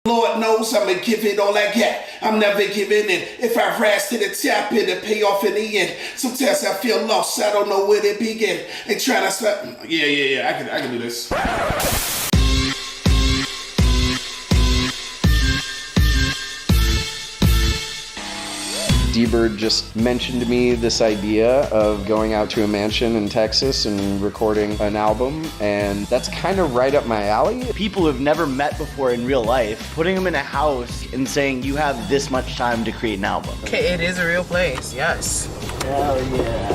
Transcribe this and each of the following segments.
Lord knows I'ma give it all I got. I'm never giving in. If I rise to the top, it'll pay off in the end. Sometimes I feel lost, I don't know where to begin. Ain't trying to stop. Yeah. I can do this. D-Bird just mentioned to me this idea of going out to a mansion in Texas and recording an album, and that's kind of right up my alley. People who've never met before in real life, putting them in a house and saying you have this much time to create an album. Okay, it is a real place, yes. Hell yeah.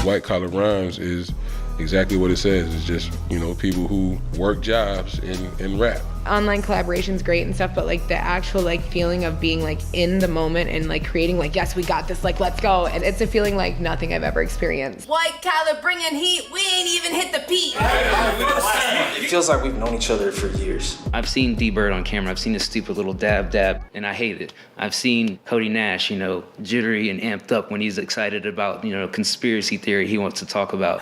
White Collar Rhymes is exactly what it says. It's just, people who work jobs and rap. Online collaboration's great and stuff, but like the actual like feeling of being like in the moment and like creating like, yes, we got this, like let's go. And it's a feeling like nothing I've ever experienced. White Collar bringing heat, we ain't even hit the peak. It feels like we've known each other for years. I've seen D-Bird on camera. I've seen his stupid little dab, and I hate it. I've seen Cody Nash, jittery and amped up when he's excited about, conspiracy theory he wants to talk about.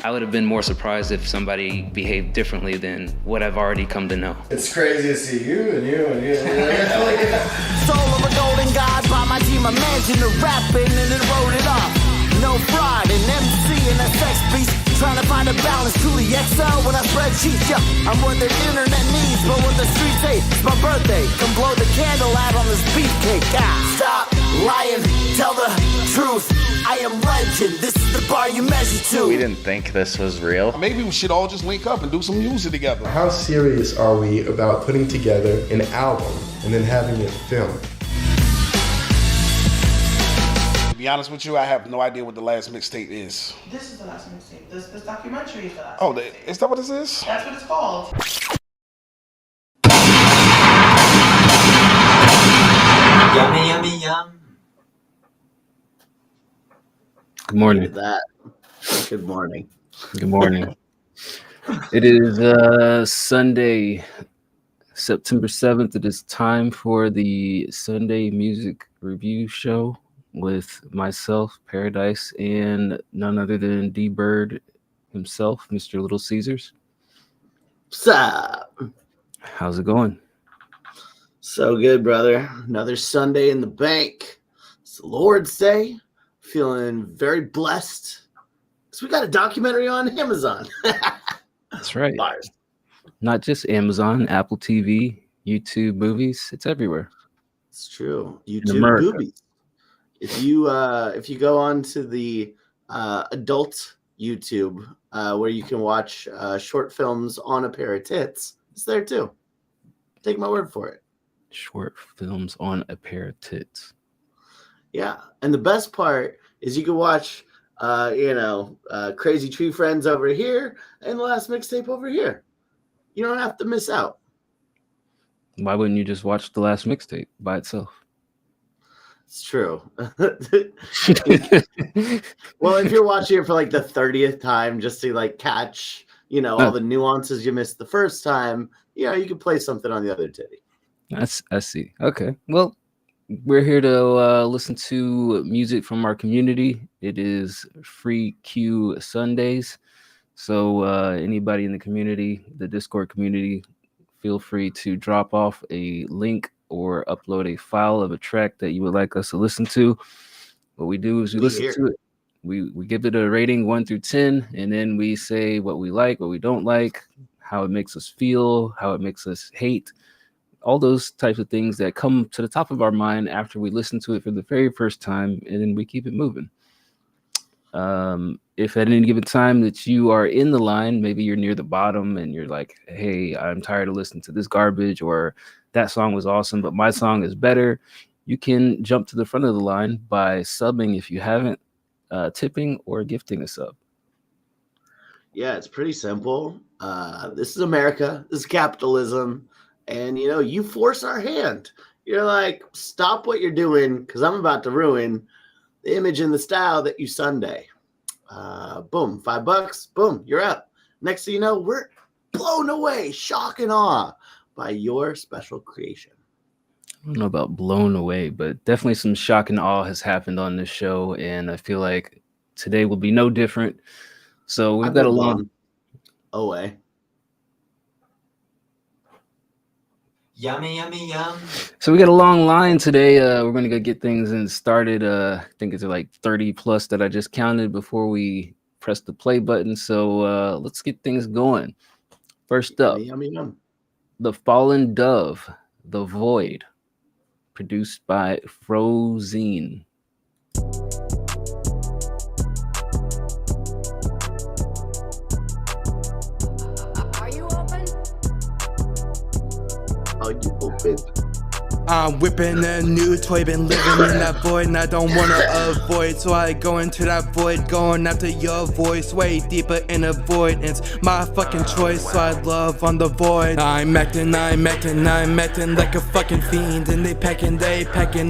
I would have been more surprised if somebody behaved differently than what I've already come to know. It's crazy to see you and you. Soul of a golden god, by my team, a mansion to rapping and then wrote it off. No fraud, an MC and a sex beast. Trying to find a balance to the XL when I spread cheeks. Yeah, I'm what the internet needs, but what the streets hate. It's my birthday, come blow the candle out on this beefcake. Stop lying, tell the truth. I am legend, this is the bar you measure to. We didn't think this was real. Maybe we should all just link up and do some music together. How serious are we about putting together an album and then having it filmed? To be honest with you, I have no idea what the last mixtape is. This is the last mixtape. This documentary is the last Oh, mixtape. is that what this is? That's what it's called. Yummy, yummy, yum. Good morning. That. Good morning. Good morning. It is Sunday, September 7th. It is time for the Sunday Music Review Show with myself, Paradise, and none other than D-Bird himself, Mr. Little Caesars. What's up? How's it going? So good, brother. Another Sunday in the bank. It's the Lord's Day. Feeling very blessed. So we got a documentary on Amazon. That's right. Bars. Not just Amazon, Apple TV, YouTube movies. It's everywhere. It's true. YouTube movies. If you go on to the adult YouTube where you can watch short films on a pair of tits, it's there too. Take my word for it. Short films on a pair of tits. Yeah, and the best part is you can watch, Crazy Tree Friends over here and the last mixtape over here. You don't have to miss out. Why wouldn't you just watch the last mixtape by itself? It's true. Well, if you're watching it for like the 30th time just to like catch, all the nuances you missed the first time, you can play something on the other titty. I see. Okay. Well, we're here to listen to music from our community. It is Free Q Sundays. So anybody in the community, the Discord community, feel free to drop off a link or upload a file of a track that you would like us to listen to. What we do is we listen to it. We give it a rating 1 through 10, and then we say what we like, what we don't like, how it makes us feel, how it makes us hate. All those types of things that come to the top of our mind after we listen to it for the very first time, and then we keep it moving. If at any given time that you are in the line, maybe you're near the bottom and you're like, hey, I'm tired of listening to this garbage, or that song was awesome, but my song is better, you can jump to the front of the line by subbing if you haven't, tipping or gifting a sub. Yeah, it's pretty simple. This is America. This is capitalism. And, you force our hand. You're like, stop what you're doing because I'm about to ruin the image and the style that you Sunday. Boom, $5. Boom, you're up. Next thing you know, we're blown away, shock and awe by your special creation. I don't know about blown away, but definitely some shock and awe has happened on this show. And I feel like today will be no different. So we've I've got a been long. gone away. Yummy, yummy, yum. So we got a long line today. We're gonna go get things and started. I think it's like 30 plus that I just counted before we press the play button. So let's get things going. First up, Yummy, yum. The Fallen Dove, The Void, produced by Frozine. Are you open? Are you open? I'm whipping a new toy, been living in that void, and I don't wanna avoid. So I go into that void, going after your voice, way deeper in a void. It's my fucking choice, so I love on the void. I'm acting like a fucking fiend. And they packing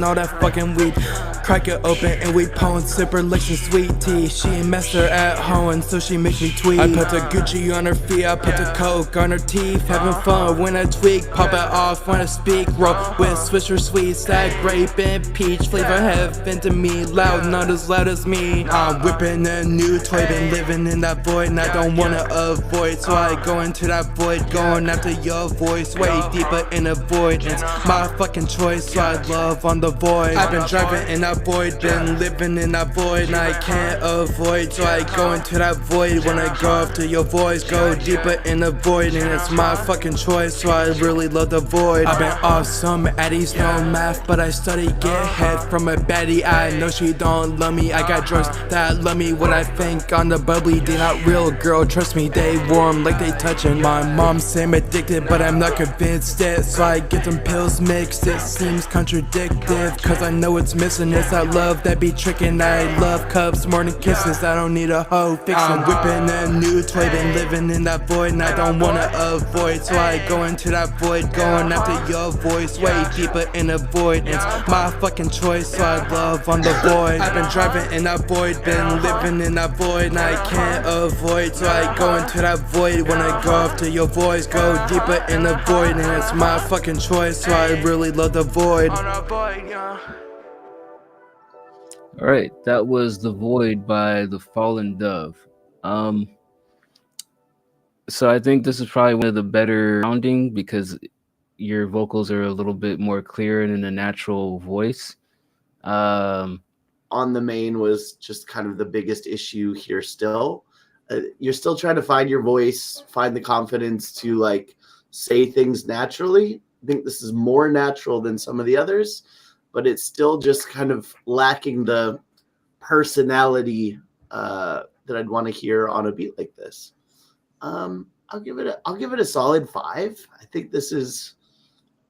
all that fucking weed. Crack it open and we pwn, sipper like some sweet tea. She ain't master at home, so she makes me tweet. I put the Gucci on her feet, I put the coke on her teeth. Having fun when I tweak, pop it off when I speak. Roll with Swisher sweets, that grape and peach flavor heaven to me, loud, not as loud as me. I'm whipping a new toy, been living in that void, and I don't wanna avoid. So I go into that void, going after your voice, way deeper in a void. It's my fucking choice, so I love on the void. I've been driving in that void, been living in that void, and I can't avoid. So I go into that void when I go after your voice, go deeper in the void, and it's my fucking choice, so I really love the void. I've been off some addies, no math, but I study, get head from a baddie. I know she don't love me, I got drugs that love me. What I think on the bubbly, they not real, girl, trust me, they warm like they touching. My mom say I'm addicted, but I'm not convinced it, so I get them pills mixed. It seems contradictive, cause I know it's missing. It's that love that be tricking. I love cups more than kisses, I don't need a hoe fixing. I'm whipping a new toy, been living in that void, and I don't wanna avoid. So I go into that void, going after your voice, way deeper in a void. It's my fucking choice, so I love on the void. I've been driving in that void, been living in that void, and I can't avoid. So I go into that void when I go after your voice, go deeper in the void, and it's my fucking choice, so I really love the void. All right, that was The Void by The Fallen Dove. So I think this is probably one of the better sounding because your vocals are a little bit more clear and in a natural voice. On the main was just kind of the biggest issue here still. You're still trying to find your voice, find the confidence to like say things naturally. I think this is more natural than some of the others, but it's still just kind of lacking the personality that I'd want to hear on a beat like this. I'll give it a solid 5. I think this is,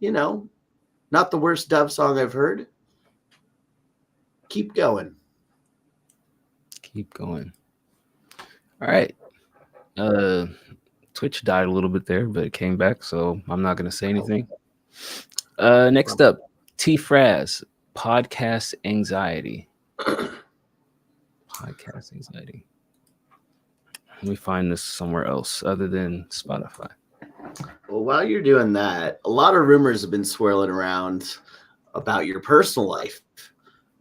not the worst Dove song I've heard. Keep going. Keep going. All right. Twitch died a little bit there, but it came back, so I'm not going to say anything. Next up, T-Fraz, Podcast Anxiety. Podcast Anxiety. Let me find this somewhere else other than Spotify. Well, while you're doing that, a lot of rumors have been swirling around about your personal life.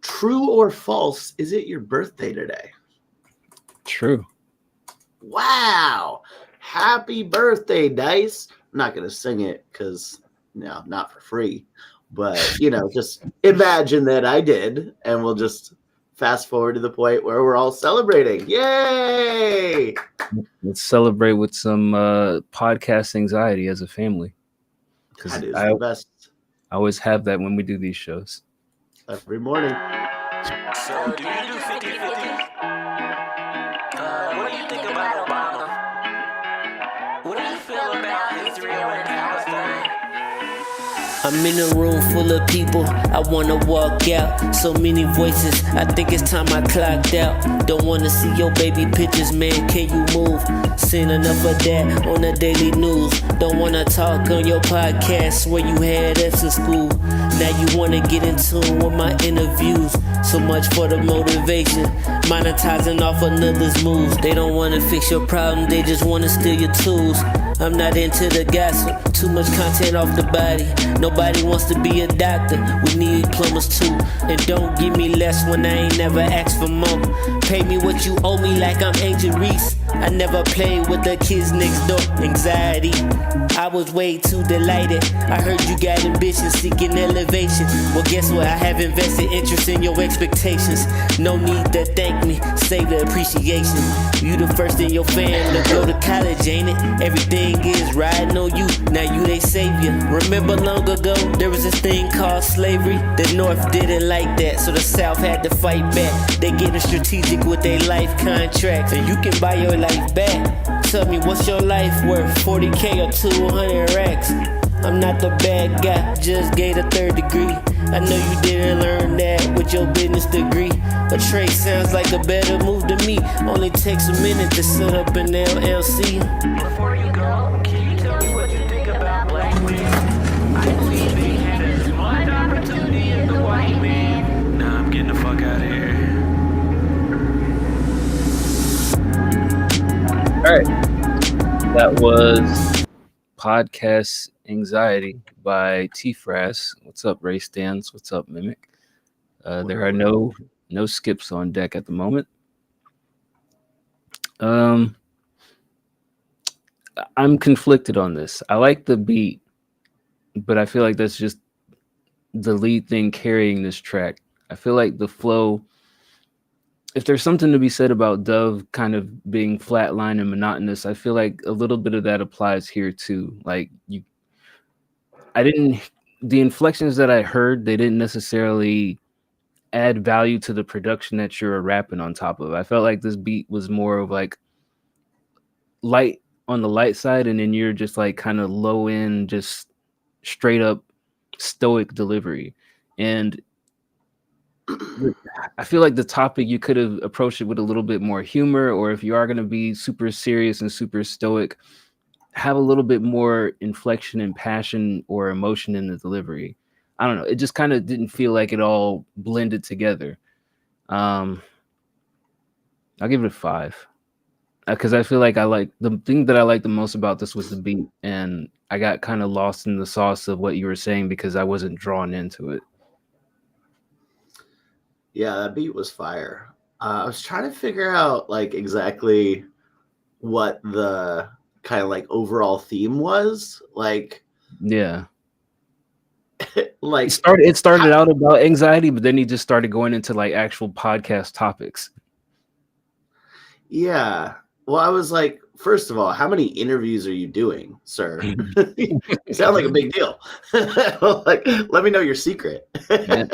True or false, is it your birthday today? True. Wow. Happy birthday, Dice. I'm not going to sing it because, not for free. But, just imagine that I did, and we'll just fast forward to the point where we're all celebrating. Yay! Let's celebrate with some podcast anxiety as a family. That is the best. I always have that when we do these shows. Every morning. So, do you do 50-50? What do you think about Obama? What do you feel about Israel and Palestine? I'm in a room full of people, I wanna walk out. So many voices, I think it's time I clocked out. Don't wanna see your baby pictures, man, can you move? Seen enough of that on the daily news. Don't wanna talk on your podcast where you had F's in school. Now you wanna get in tune with my interviews. So much for the motivation, monetizing off another's moves. They don't wanna fix your problem, they just wanna steal your tools. I'm not into the gossip, too much content off the body. Nobody wants to be a doctor, we need plumbers too. And don't give me less when I ain't never asked for more. Pay me what you owe me like I'm Angel Reese. I never played with the kids next door. Anxiety, I was way too delighted. I heard you got ambition, seeking elevation. Well, guess what? I have invested interest in your expectations. No need to thank me, save the appreciation. You the first in your fam to go to college, ain't it? Everything is riding on you, now you they savior. Remember long ago, there was this thing called slavery. The North didn't like that, so the South had to fight back. They getting strategic with their life contracts, and you can buy your life back. Tell me, what's your life worth? 40K or 200 racks? I'm not the bad guy, just gained a 3rd degree. I know you didn't learn that with your business degree. A trade sounds like a better move to me. Only takes a minute to set up an LLC. Before you go, can you tell me what you think about black men? I believe they had as much opportunity as the white man. Nah, I'm getting the fuck out of here. All right. That was Podcast Anxiety by T-Frass. What's up, Ray Stans? What's up, Mimic? There are no skips on deck at the moment. I'm conflicted on this. I like the beat, but I feel like that's just the lead thing carrying this track. I feel like the flow, if there's something to be said about Dove kind of being flatline and monotonous, I feel like a little bit of that applies here too. Like the inflections that I heard, they didn't necessarily add value to the production that you're rapping on top of. I felt like this beat was more of like light on the light side, and then you're just like kind of low end, just straight up stoic delivery. And I feel like the topic, you could have approached it with a little bit more humor, or if you are going to be super serious and super stoic, have a little bit more inflection and passion or emotion in the delivery. I don't know. It just kind of didn't feel like it all blended together. I'll give it a 5 because I feel like the thing that I liked the most about this was the beat, and I got kind of lost in the sauce of what you were saying because I wasn't drawn into it. Yeah, that beat was fire. I was trying to figure out like exactly what the kind of like overall theme was. Like, yeah, like it started out about anxiety, but then he just started going into like actual podcast topics. Yeah. Well, I was like, first of all, how many interviews are you doing, sir? You sound like a big deal. Like, let me know your secret. Yeah.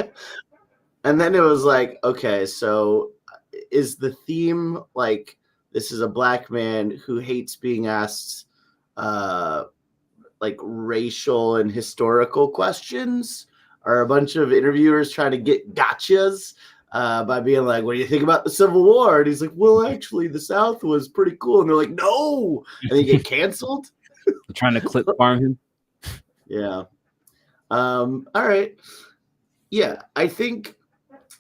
And then it was like, okay, so is the theme like this is a black man who hates being asked like racial and historical questions? Are a bunch of interviewers trying to get gotchas by being like, what do you think about the Civil War? And he's like, well, actually, the South was pretty cool. And they're like, no. And they get canceled. They're trying to clip farm him. Yeah. All right. Yeah, I think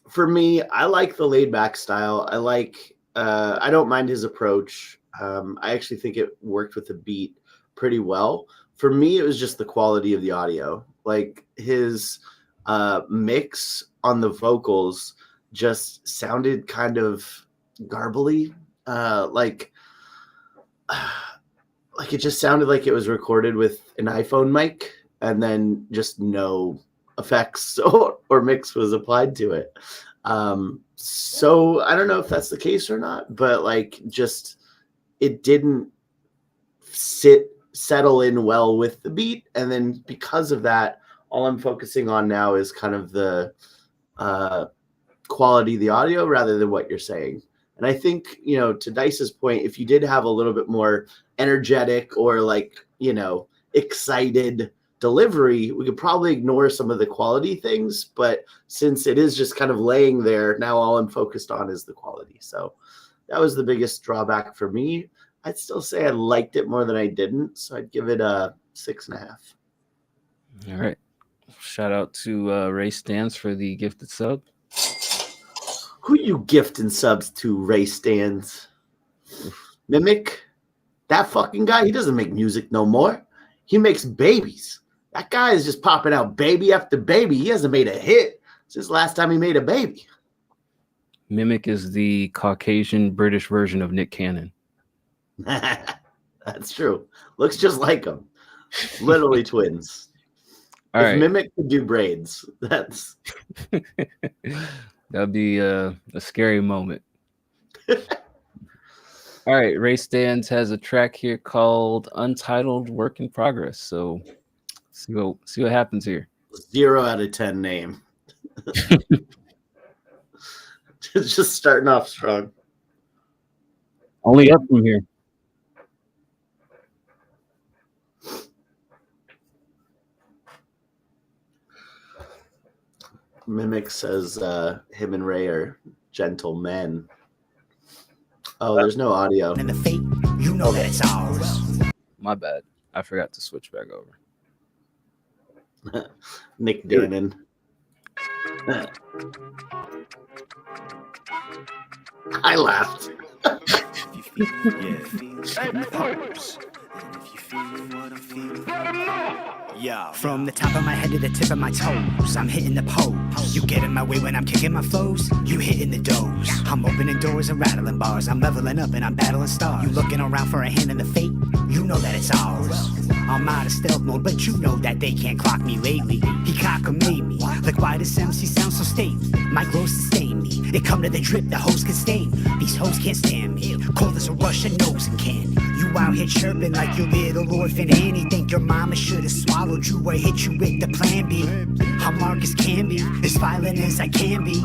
for me, I like the laid back style. I like, I don't mind his approach. I actually think it worked with the beat pretty well. For me, it was just the quality of the audio. Like his mix on the vocals just sounded kind of garbly. Like it just sounded like it was recorded with an iPhone mic and then just no effects or mix was applied to it. So I don't know if that's the case or not, but like just it didn't settle in well with the beat. And then because of that, all I'm focusing on now is kind of the quality of the audio rather than what you're saying. And I think, you know, to Dice's point, if you did have a little bit more energetic or like, you know, excited delivery, we could probably ignore some of the quality things. But since it is just kind of laying there, now all I'm focused on is the quality. So that was the biggest drawback for me. I'd still say I liked it more than I didn't. So I'd give it a 6.5. All right. Shout out to Ray Stans for the gifted sub. Who you gifting subs to, Ray Stans? Mimic? That fucking guy, he doesn't make music no more. He makes babies. That guy is just popping out baby after baby. He hasn't made a hit since last time he made a baby. Mimic is the Caucasian British version of Nick Cannon. That's true. Looks just like him. Literally twins. All if right. Mimic could do braids, that's that'd be a scary moment. All right, Ray Stans has a track here called Untitled Work in Progress. So see what happens here. 0 out of 10 name. Just starting off strong. Only up from here. Mimic says him and Ray are gentlemen. Oh, there's no audio. And the fate, you know that it's ours. My bad. I forgot to switch back over. Nick Dannon. I laughed. Yeah. From the top of my head to the tip of my toes, I'm hitting the pose. You get in my way when I'm kicking my foes. You hitting the doors. I'm opening doors and rattling bars. I'm leveling up and I'm battling stars. You looking around for a hand in the fate? You know that it's ours. I'm out of stealth mode, but you know that they can't clock me lately. He cockamamie me. Like why does MC sound so stately? My glow sustain me. It come to the drip, the hoes can stain me. These hoes can't stand me. Cold as a Russian nose and candy. You out here chirping like your little orphan Annie. Think your mama should have swallowed you or hit you with the plan B. I'm Marcus can be, as violent as I can be.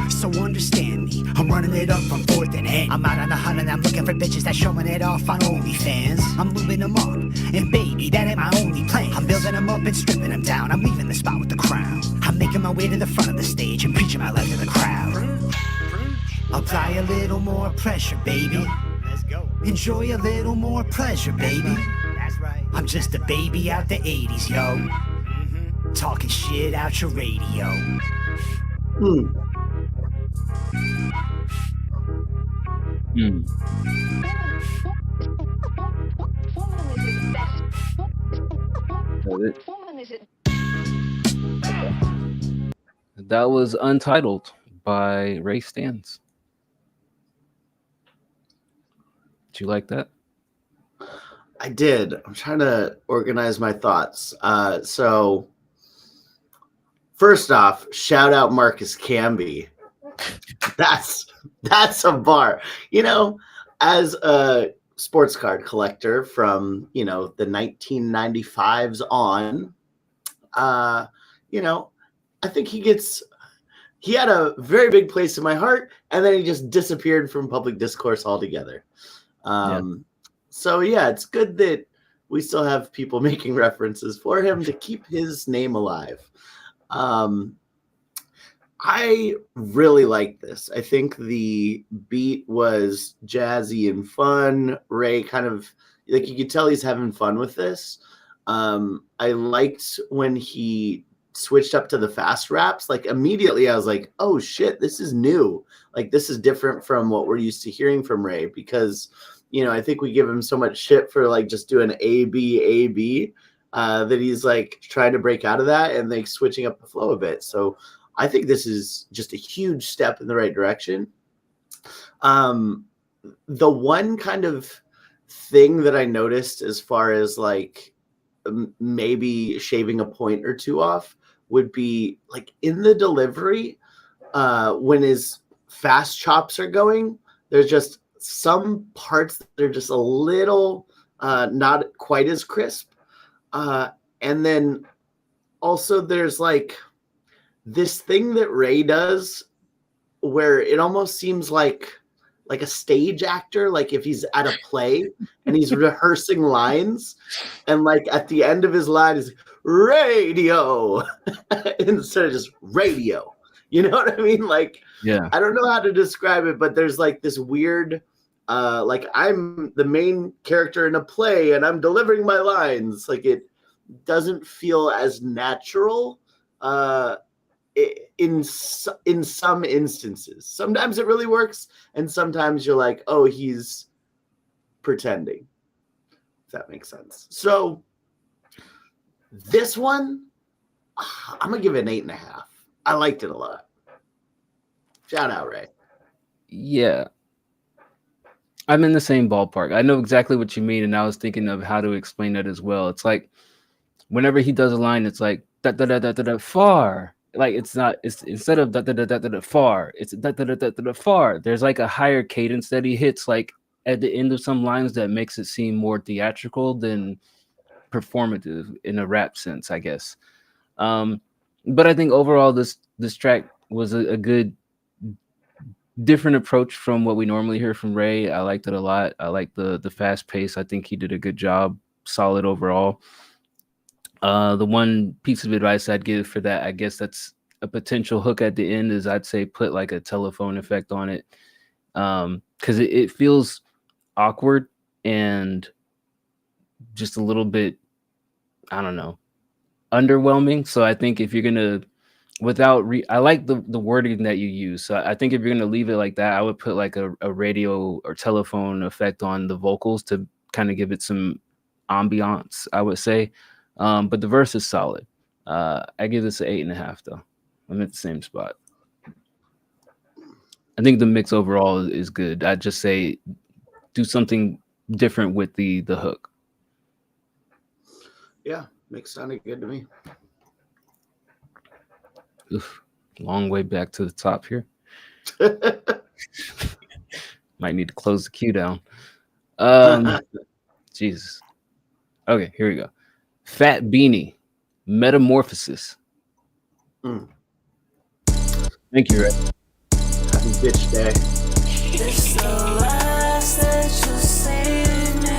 So understand me, I'm running it up from 4th and N. I'm out on the hunt and I'm looking for bitches that's showing it off on OnlyFans. I'm lubing them up, and baby, that ain't my only plan. I'm building them up and stripping them down. I'm leaving the spot with the crown. I'm making my way to the front of the stage and preaching my life to the crowd. Apply a little more pressure, baby. Let's go. Enjoy a little more pleasure, baby. That's right. I'm just a baby out the 80s, yo. Talking shit out your radio. That was Untitled by Ray Stans. Did you like that? I did. I'm trying to organize my thoughts. So first off, shout out Marcus Camby. That's a bar. You know, as a sports card collector from, you know, the 1995s on, you know, I think he had a very big place in my heart, and then he just disappeared from public discourse altogether. So yeah, it's good that we still have people making references for him to keep his name alive. I really like this. I think the beat was jazzy and fun. Ray kind of, like, you could tell he's having fun with this. I liked when he switched up to the fast raps. Like, immediately I was like, oh shit, this is new. Like, this is different from what we're used to hearing from Ray, because, you know, I think we give him so much shit for like just doing A-B, that he's like trying to break out of that and like switching up the flow a bit. So I think this is just a huge step in the right direction. The one kind of thing that I noticed as far as like maybe shaving a point or two off would be like in the delivery, when his fast chops are going, there's just some parts that are just a little not quite as crisp. And then also there's like this thing that Ray does where it almost seems like a stage actor, like if he's at a play and he's rehearsing lines, and like at the end of his line is radio instead of just radio. You know what I mean? Like, yeah, I don't know how to describe it, but there's like this weird, like I'm the main character in a play and I'm delivering my lines. Like, it doesn't feel as natural in some instances. Sometimes it really works, and sometimes you're like, oh, he's pretending. If that makes sense. So this one, I'm gonna give it an 8.5. I liked it a lot. Shout out, Ray. Yeah. I'm in the same ballpark. I know exactly what you mean, and I was thinking of how to explain that as well. It's like whenever he does a line, it's like da da da da da da far. Like it's not. It's instead of da da da da da da far. It's da da da da da da far. There's like a higher cadence that he hits, like at the end of some lines, that makes it seem more theatrical than performative in a rap sense, I guess. But I think overall, this track was a good different approach from what we normally hear from Ray. I liked it a lot. I like the fast pace. I think he did a good job. Solid overall. The one piece of advice I'd give for that, I guess that's a potential hook at the end, is I'd say put like a telephone effect on it. Because it feels awkward and just a little bit, I don't know, underwhelming. So I think if you're gonna I like the wording that you use. So I think if you're gonna leave it like that, I would put like a radio or telephone effect on the vocals to kind of give it some ambiance, I would say. But the verse is solid. I give this an 8.5 though. I'm at the same spot. I think the mix overall is good. I'd just say do something different with the hook. Yeah, mix sounded good to me. Oof, long way back to the top here. Might need to close the queue down. Jesus. Okay, here we go. Fat Beanie, Metamorphosis. Thank you, Ray. Happy bitch day. It's the last that you see me.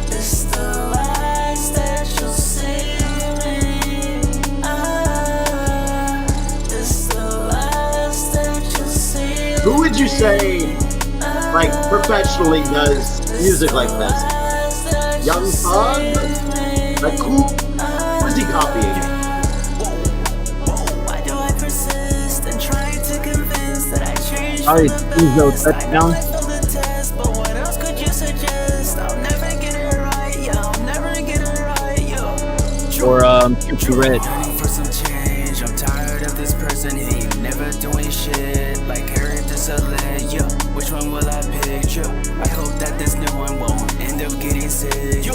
It's the last that you see me. It's the last that you see me. Who would you say, like, professionally does music like this? Young Thug? Like, who is he copying? Why do I persist in trying to convince that I changed? All right, Tizo touchdown. But what else could you suggest? I'll never get it right, yeah, I'll never get it right, yo. Or Future Red. For some change, I'm tired of this person, he ain't never doing shit. Like Eric DeSalle, yo, which one will I pick, yo? I hope that this new one won't end up getting sick. Yo.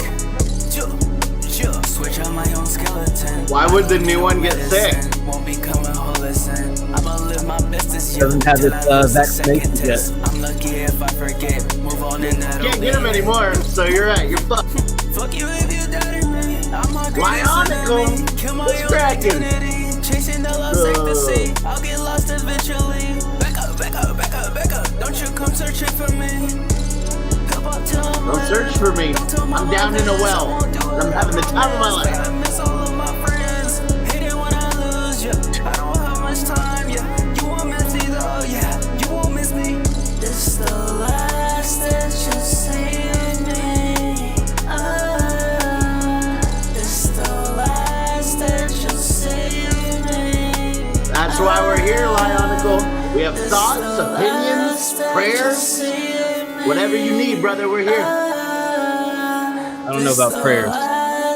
Switch on my own skeleton. Why would the new one get sick? Won't become a whole lesson. I'ma live my best this year. Doesn't have its vaccination yet. I'm lucky if I forget. Move on and that. Can't get him anymore, so you're right. You're fucked. Fuck you if you doubted me. I'm my Bionicle. Kill my What's own cracking? identity. Chasing the lost ecstasy. I'll get lost eventually. Back up, back up, back up, back up. Don't you come searching for me. Don't search for me. I'm down in a well. I'm having the time of my life. I miss all of my friends. Hate it when I lose you. I don't have much time, yeah. You won't miss me though, yeah. You won't miss me. It's the last that you see of me. It's the last that you see of me. That's why we're here, Lionical. We have thoughts, opinions, prayers. Whatever you need, brother, we're here. I don't know about prayers. I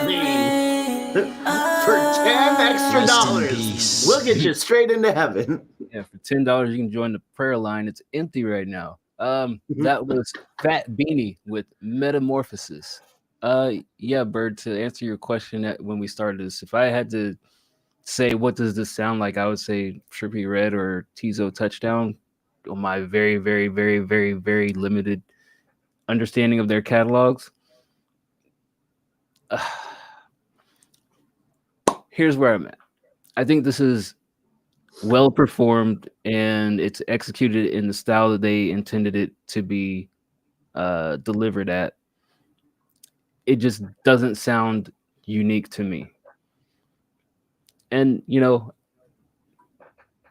mean, for $10 extra, we'll get you straight into heaven. Yeah, for $10 you can join the prayer line. It's empty right now. That was Fat Beanie with Metamorphosis. Yeah, Bird, to answer your question when we started this, if I had to say what does this sound like, I would say Trippie Redd or Tizo Touchdown. On my very, very, very, very, very limited understanding of their catalogs. Here's where I'm at. I think this is well performed and it's executed in the style that they intended it to be delivered at. It just doesn't sound unique to me. And, you know,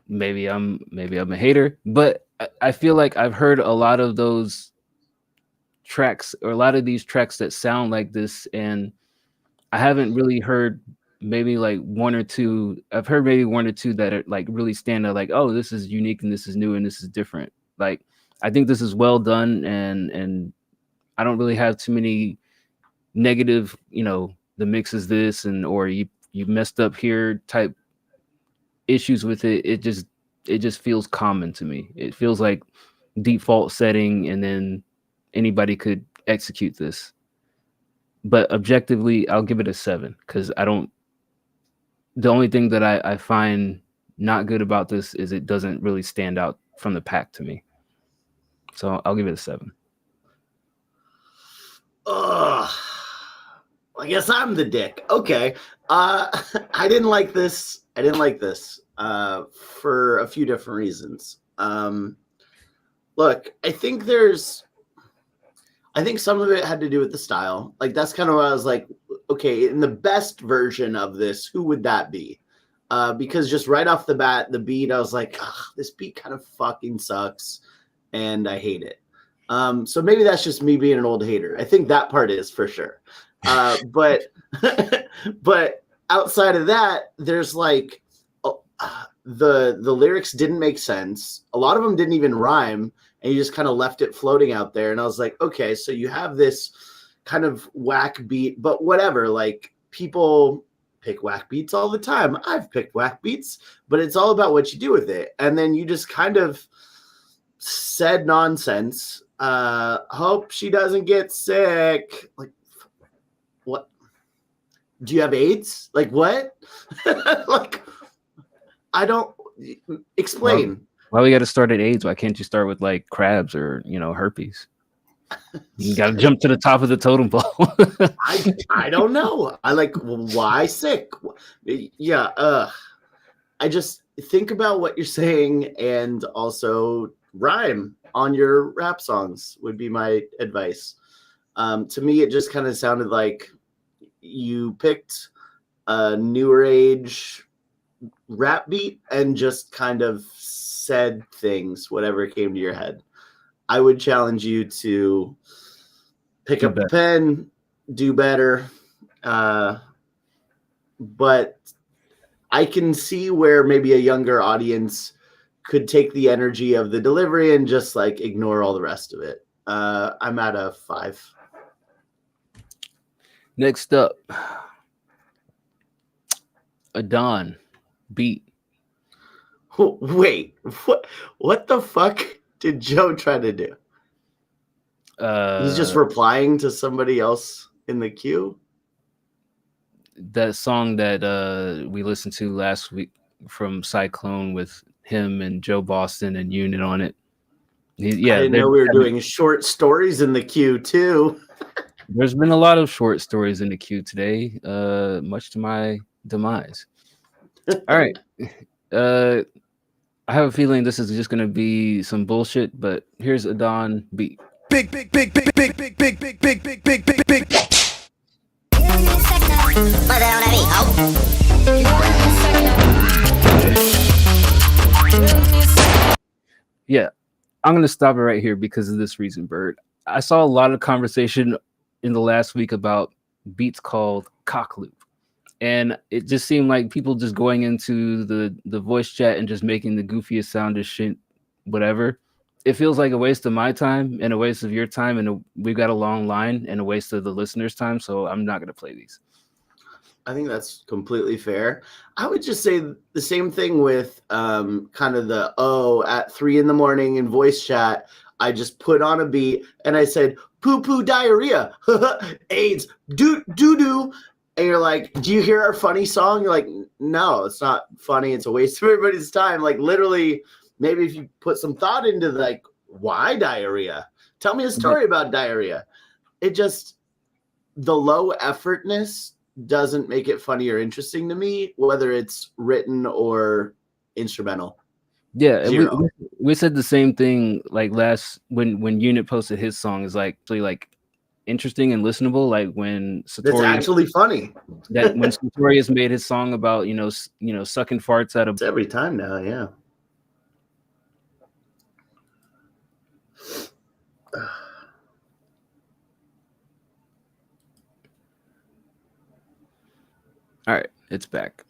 maybe I'm a hater, but I feel like I've heard a lot of those tracks or a lot of these tracks that sound like this, and I haven't really heard maybe like one or two. I've heard maybe one or two that are like really stand out, like, oh, this is unique and this is new and this is different. Like I think this is well done, and I don't really have too many negative, the mix is this and or you messed up here type issues with it. It just feels common to me. It feels like default setting, and then anybody could execute this. But objectively, I'll give it a 7 because I don't. The only thing that I find not good about this is it doesn't really stand out from the pack to me. So I'll give it a 7. Ugh. I guess I'm the dick. Okay. I didn't like this. For a few different reasons. Look, I think some of it had to do with the style. Like, that's kind of what I was like, okay, in the best version of this, who would that be? Because just right off the bat, the beat, I was like, this beat kind of fucking sucks, and I hate it. So maybe that's just me being an old hater. I think that part is for sure. But but outside of that, there's like the lyrics didn't make sense. A lot of them didn't even rhyme, and you just kind of left it floating out there. And I was like, okay, so you have this kind of whack beat, but whatever. Like, people pick whack beats all the time. I've picked whack beats, but it's all about what you do with it. And then you just kind of said nonsense. Hope she doesn't get sick. Like, what? Do you have AIDS? Like, what? Like, I don't explain. Why we got to start at AIDS? Why can't you start with like crabs or herpes? You got to jump to the top of the totem pole. I don't know. I like, why sick? Yeah. I just think about what you're saying, and also rhyme on your rap songs would be my advice. To me, it just kind of sounded like you picked a newer age rap beat and just kind of said things, whatever came to your head. I would challenge you to pick up a pen, do better. But I can see where maybe a younger audience could take the energy of the delivery and just like ignore all the rest of it. I'm at a 5. Next up, a Dawn beat. Wait, what the fuck did Joe try to do? He's just replying to somebody else in the queue. That song that we listened to last week from Cyclone with him and Joe Boston and Unit on it. I didn't know we were doing short stories in the queue too. There's been a lot of short stories in the queue today, much to my demise. All right. I have a feeling this is just going to be some bullshit, but here's a Dawn beat. Big. Yeah, I'm going to stop it right here because of this reason, Bird. I saw a lot of conversation in the last week about beats called cock loop. And it just seemed like people just going into the voice chat and just making the goofiest sound of shit, whatever. It feels like a waste of my time and a waste of your time. And we've got a long line and a waste of the listeners' time. So I'm not going to play these. I think that's completely fair. I would just say the same thing with kind of the, at 3 a.m. in voice chat, I just put on a beat and I said, poo diarrhea, AIDS, doo-doo. And you're like, do you hear our funny song? You're like, no, it's not funny. It's a waste of everybody's time. Like, literally, maybe if you put some thought into like, why diarrhea? Tell me a story about diarrhea. It just, the low effortness doesn't make it funny or interesting to me, whether it's written or instrumental. Yeah, and we said the same thing like when Unit posted his song is like really like interesting and listenable, like when Satori, it's actually funny that when Satorius made his song about sucking farts out of it's every time now. Yeah. All right, it's back.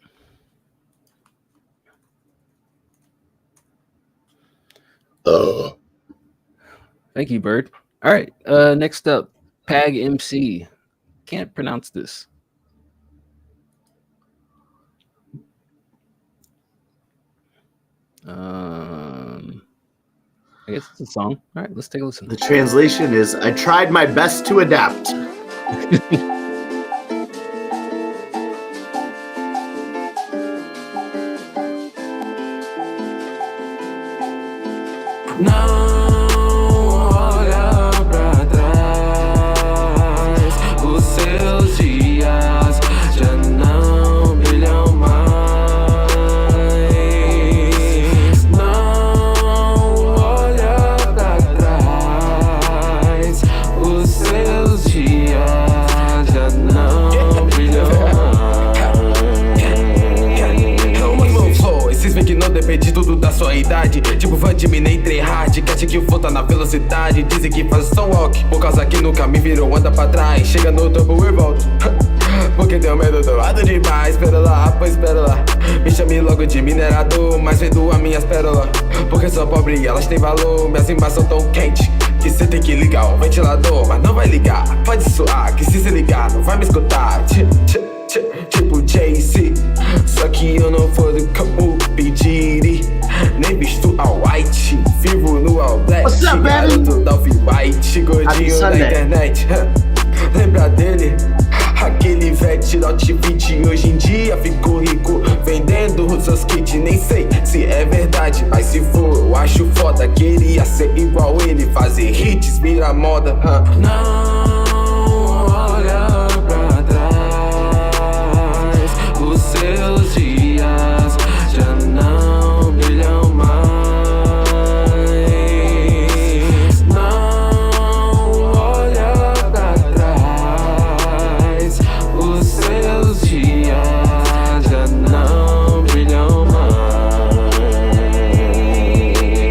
Thank you, Bird. All right. Next up, Pag MC. Can't pronounce this. I guess it's a song. All right, let's take a listen. The translation is I tried my best to adapt. Não olha pra trás, os seus dias já não brilham mais. Não olha pra trás, os seus dias já não brilham mais. Esses que não depende tudo da sua idade. Tipo fã de mim, nem entrei hard. Que acha que o flow tá na velocidade. Dizem que faz som walk, por causa que nunca me virou, anda pra trás. Chega no topo e volta. Porque tenho medo do lado demais. Espera lá, pois espera lá. Me chame logo de minerador, mas vendo as minhas pérolas. Porque sou pobre e elas têm valor. Minhas rimas são tão quentes que cê tem que ligar o ventilador. Mas não vai ligar, pode suar, que se ligar não vai me escutar. Tipo JC, só que eu não for do campo pedir. Nem visto all white, vivo no all black. Garoto da off-white, gordinho da internet. Lembra dele? Aquele vet Dot 20 hoje em dia ficou rico vendendo os seus kits. Nem sei se é verdade, mas se for eu acho foda. Queria ser igual ele, fazer hits, vira moda. Não olha pra trás, os seus dias já não brilham mais. Não olha pra trás, os seus dias já não brilham mais.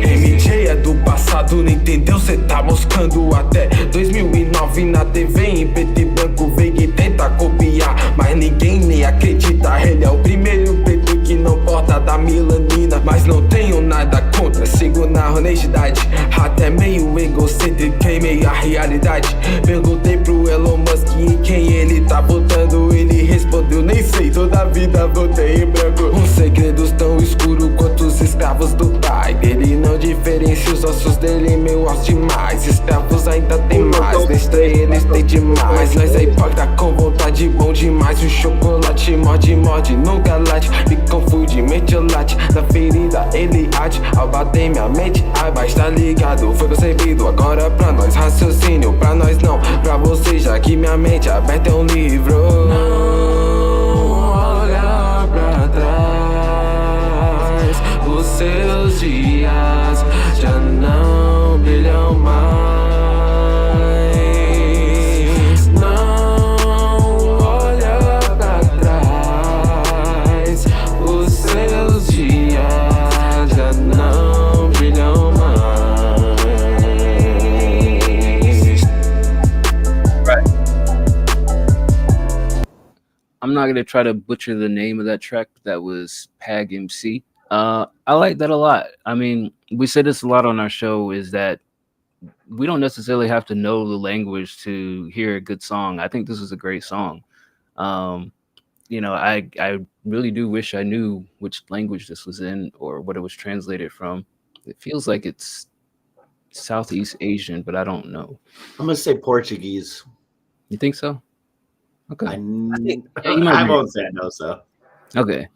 MJ é do passado, não entendeu? Cê tá moscando até 2009 na TV em preto e branco. Veio e tenta copiar, mas ninguém nem acredita. Ele é o primeiro preto que não porta da melanina. Mas não tenho nada contra, sigo na honestidade. Até meio egocêntrico, queimei a realidade. Perguntei pro Elon Musk em quem ele tá votando. Ele respondeu, nem sei, toda a vida votei em branco. Os segredos tão escuros quanto os escravos do pai dele. Não diferencia os ossos dele, meu osso demais. Escravos ainda tem mais, neste eles têm demais. Mas nós é hipócrita com vontade, bom demais. O chocolate morde, nunca late. Me confunde, mente late. Na ferida ele age, ao bater minha mente. Ai, mas tá ligado, foi concebido agora pra nós. Raciocínio pra nós não, pra você, já que minha mente aberta é um livro. Não olha pra trás, os seus dias já não brilham mais. Não olha pra trás, os seus dias já não brilham mais. I'm not gonna try to butcher the name of that track, but that was Pag MC. I like that a lot. I mean, we say this a lot on our show, is that we don't necessarily have to know the language to hear a good song. I think this is a great song. You know, I really do wish I knew which language this was in or what it was translated from. It feels like it's Southeast Asian, but I don't know. I'm gonna say Portuguese. You think so? Okay. I won't say I know so. Okay.